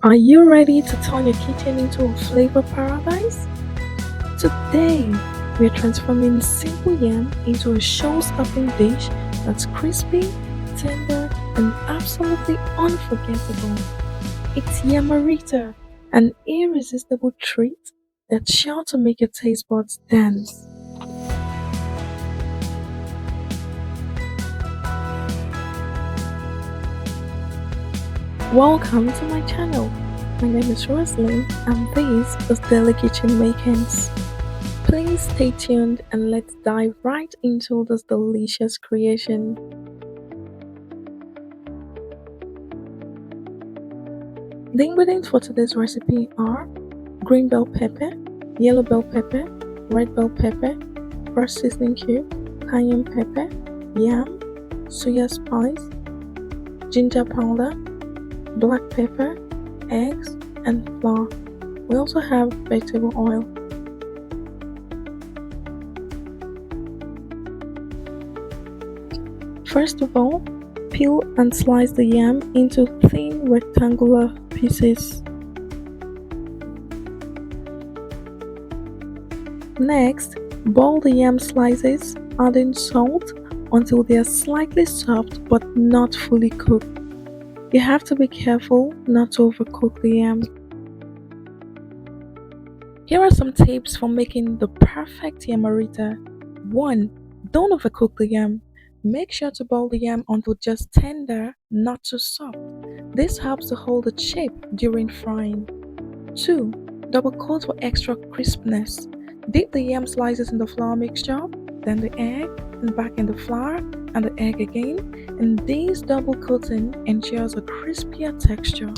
Are you ready to turn your kitchen into a flavor paradise? Today, we are transforming simple yam into a show-stopping dish that's crispy, tender, and absolutely unforgettable. It's Yamarita, an irresistible treat that's sure to make your taste buds dance. Welcome to my channel. My name is Roslyn, and this is Daily Kitchen Makings. Please stay tuned and let's dive right into this delicious creation. The ingredients for today's recipe are green bell pepper, yellow bell pepper, red bell pepper, fresh seasoning cube, cayenne pepper, yam, soya spice, ginger powder, black pepper, eggs, and flour. We also have vegetable oil. First of all, peel and slice the yam into thin rectangular pieces. Next, boil the yam slices, adding salt until they are slightly soft but not fully cooked. You have to be careful not to overcook the yam. Here are some tips for making the perfect yamarita. 1. Don't overcook the yam. Make sure to boil the yam until just tender, not too soft. This helps to hold its shape during frying. 2. Double coat for extra crispness. Dip the yam slices in the flour mixture, then the egg, and back in the flour and the egg again, and this double coating ensures a crispier texture.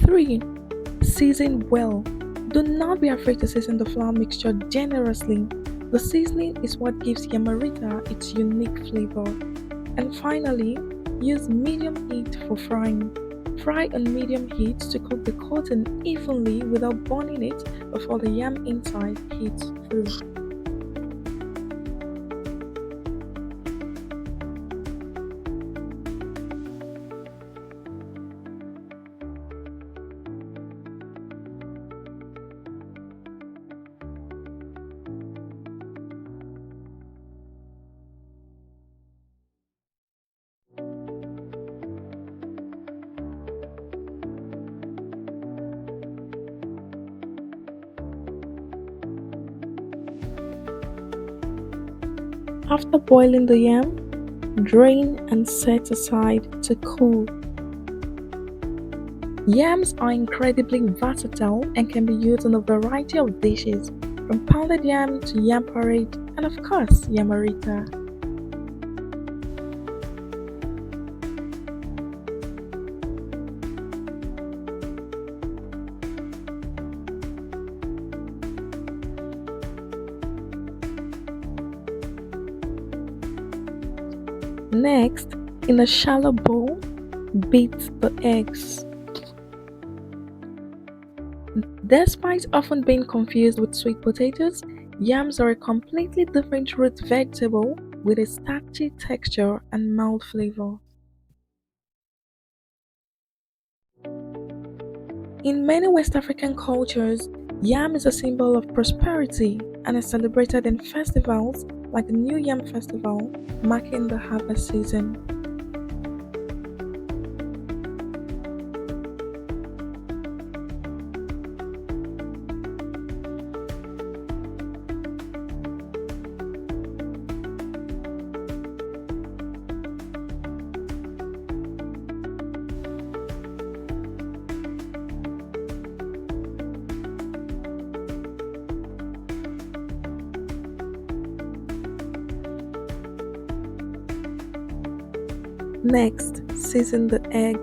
3. Season well. Do not be afraid to season the flour mixture generously. The seasoning is what gives yamarita its unique flavor. And finally, use medium heat for frying. Fry on medium heat to cook the coating evenly without burning it before the yam inside heats through. After boiling the yam, drain and set aside to cool. Yams are incredibly versatile and can be used in a variety of dishes, from pounded yam to yam porridge and of course yamarita. Next, in a shallow bowl, beat the eggs. Despite often being confused with sweet potatoes, yams are a completely different root vegetable with a starchy texture and mild flavor. In many West African cultures, yam is a symbol of prosperity and is celebrated in festivals like the New Yam Festival, marking the harvest season. Next, season the egg.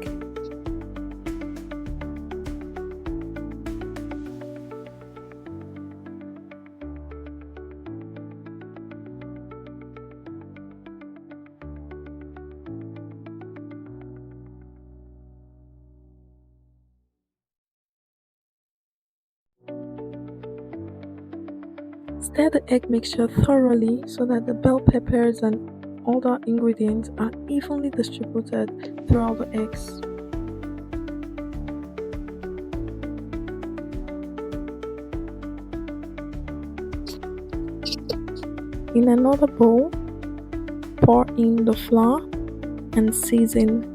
Stir the egg mixture thoroughly so that the bell peppers and other ingredients are evenly distributed throughout the eggs. In another bowl, pour in the flour and season.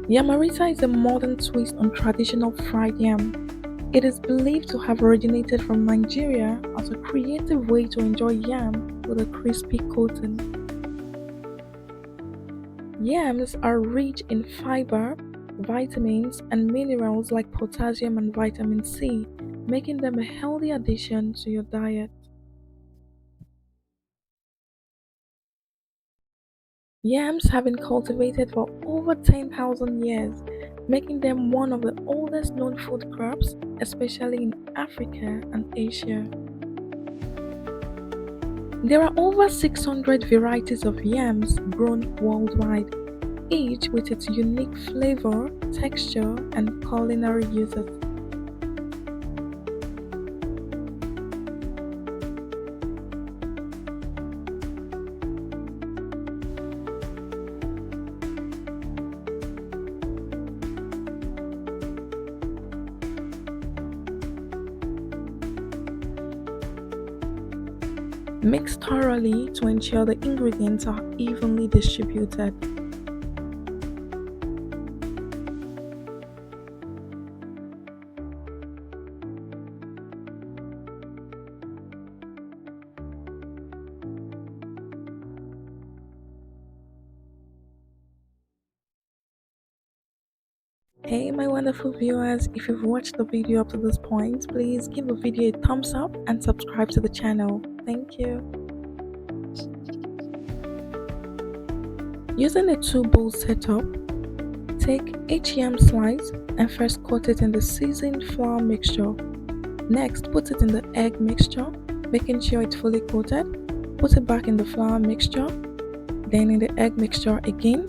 Yamarita is a modern twist on traditional fried yam. It is believed to have originated from Nigeria as a creative way to enjoy yam with a crispy coating. Yams are rich in fiber, vitamins, and minerals like potassium and vitamin C, making them a healthy addition to your diet. Yams have been cultivated for over 10,000 years, making them one of the oldest known food crops, especially in Africa and Asia. There are over 600 varieties of yams grown worldwide, each with its unique flavor, texture, and culinary uses. Mix thoroughly to ensure the ingredients are evenly distributed. Hey my wonderful viewers, if you've watched the video up to this point, please give the video a thumbs up and subscribe to the channel. Thank you. Using a 2-bowl setup, take each yam slice and first coat it in the seasoned flour mixture. Next, put it in the egg mixture, making sure it's fully coated. Put it back in the flour mixture, then in the egg mixture again.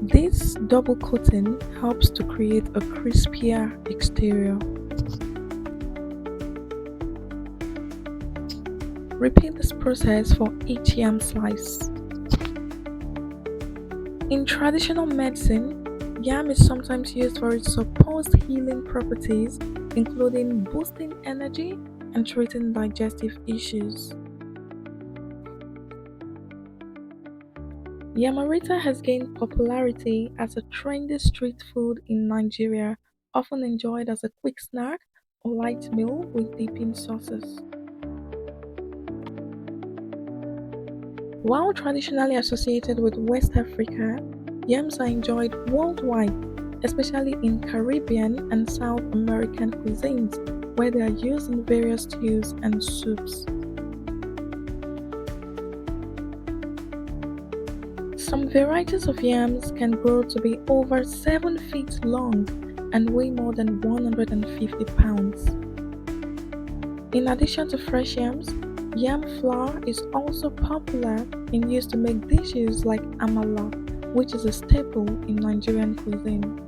This double coating helps to create a crispier exterior. Repeat this process for each yam slice. In traditional medicine, yam is sometimes used for its supposed healing properties, including boosting energy and treating digestive issues. Yamarita has gained popularity as a trendy street food in Nigeria, often enjoyed as a quick snack or light meal with dipping sauces. While traditionally associated with West Africa, yams are enjoyed worldwide, especially in Caribbean and South American cuisines, where they are used in various stews and soups. Some varieties of yams can grow to be over 7 feet long and weigh more than 150 pounds. In addition to fresh yams, yam flour is also popular and used to make dishes like amala, which is a staple in Nigerian cuisine.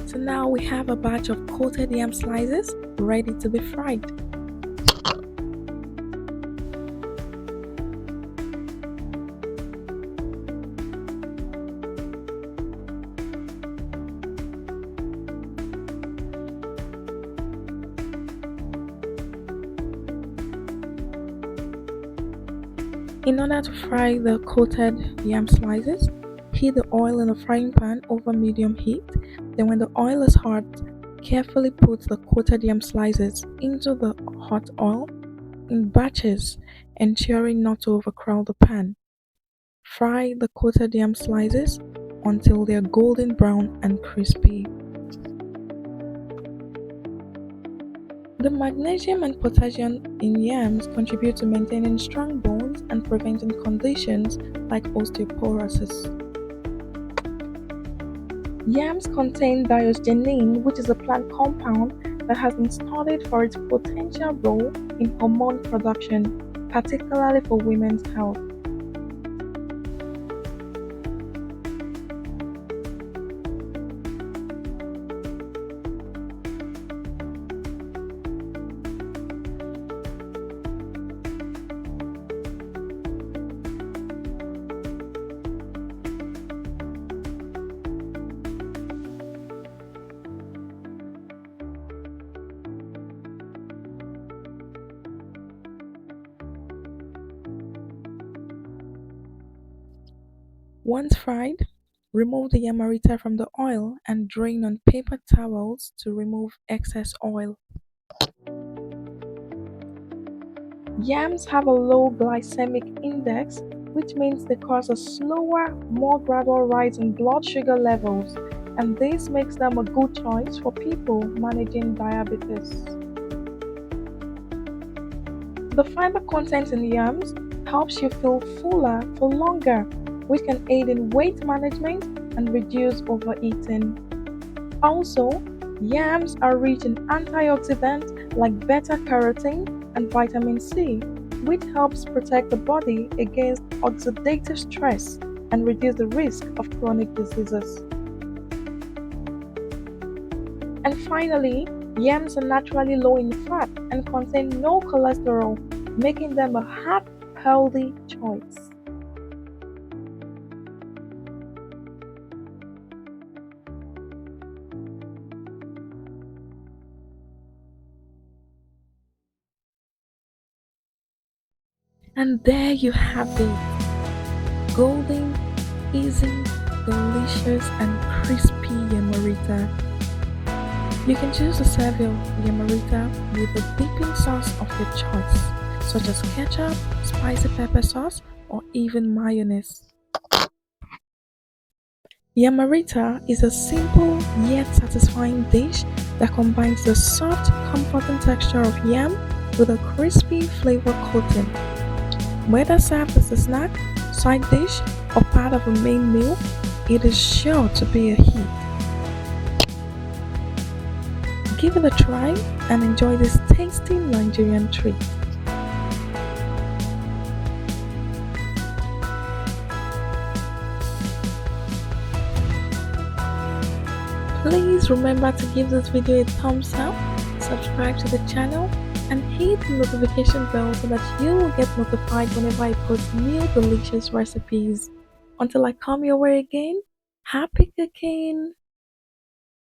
So now we have a batch of coated yam slices ready to be fried. In order to fry the coated yam slices, heat the oil in a frying pan over medium heat. Then, when the oil is hot, carefully put the coated yam slices into the hot oil in batches, ensuring not to overcrowd the pan. Fry the coated yam slices until they are golden brown and crispy. The magnesium and potassium in yams contribute to maintaining strong bones and preventing conditions like osteoporosis. Yams contain diosgenin, which is a plant compound that has been studied for its potential role in hormone production, particularly for women's health. Once fried, remove the yamarita from the oil and drain on paper towels to remove excess oil. Yams have a low glycemic index, which means they cause a slower, more gradual rise in blood sugar levels, and this makes them a good choice for people managing diabetes. The fiber content in yams helps you feel fuller for longer, which can aid in weight management and reduce overeating. Also, yams are rich in antioxidants like beta carotene and vitamin C, which helps protect the body against oxidative stress and reduce the risk of chronic diseases. And finally, yams are naturally low in fat and contain no cholesterol, making them a healthy choice. And there you have it, golden, easy, delicious, and crispy yamarita. You can choose to serve your yamarita with a dipping sauce of your choice, such as ketchup, spicy pepper sauce, or even mayonnaise. Yamarita is a simple yet satisfying dish that combines the soft, comforting texture of yam with a crispy flavor coating. Whether served as a snack, side dish, or part of a main meal, it is sure to be a hit. Give it a try and enjoy this tasty Nigerian treat. Please remember to give this video a thumbs up, subscribe to the channel, and hit the notification bell so that you will get notified whenever I post new delicious recipes. Until I come your way again, happy cooking!